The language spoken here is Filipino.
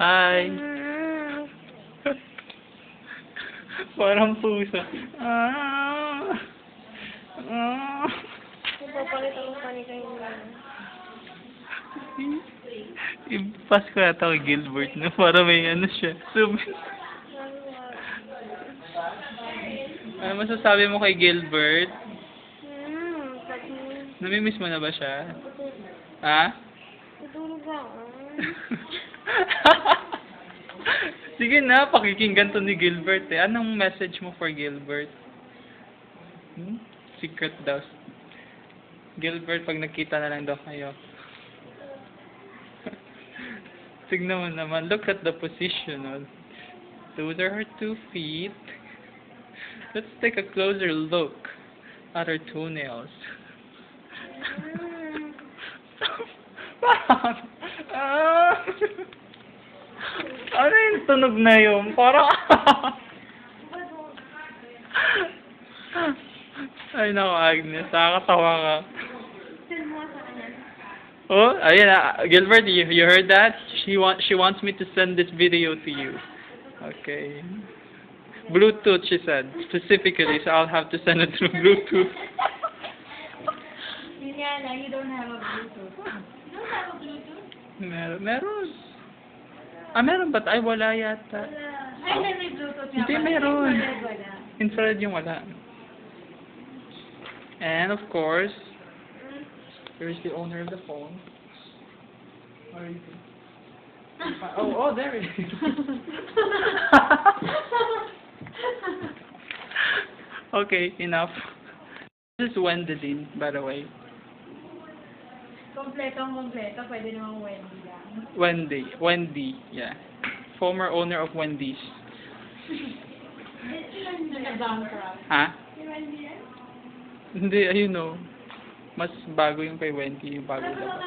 Hi. Parang pusa. Papakita ko pa ni kayo na. Ipas ko yata kay Gilbert na para may ano siya. Ano masasabi mo kay Gilbert? Namimiss mo na ba siya? Ha? Tutulog ako. Sige na, pakikinggan to ni Gilbert eh. Anong message mo for Gilbert? Secret daw. Gilbert, pag nakita na lang daw kayo. Tignan mo naman. Look at the position. Oh. Those are her 2 feet. Let's take a closer look at her toenails. Ano yung tunog na yun? Parang... Ay, naku, Agnes. Nakakatawa ka. Oh, ayan. Gilbert, you heard that? She wants me to send this video to you. Okay. Bluetooth, she said. Specifically, so I'll have to send it through Bluetooth. Liliana, you don't have a Bluetooth. You don't have a Bluetooth? Meron. Meron ba't? Ay, wala yata. Ay, may Bluetooth nga. Hindi, meron. Wala. Infrared yung wala. And, of course, here's the owner of the phone. Where is he? Oh, there it is. Okay, enough. This is Wendy, by the way. Kompleto. Pwede namang Wendy lang. Wendy, yeah. Former owner of Wendy's. Nag-bankrupt. Ha? Si Wendy yan? Hindi, ayun o. Mas bago yung kay Wendy, yung bago daw.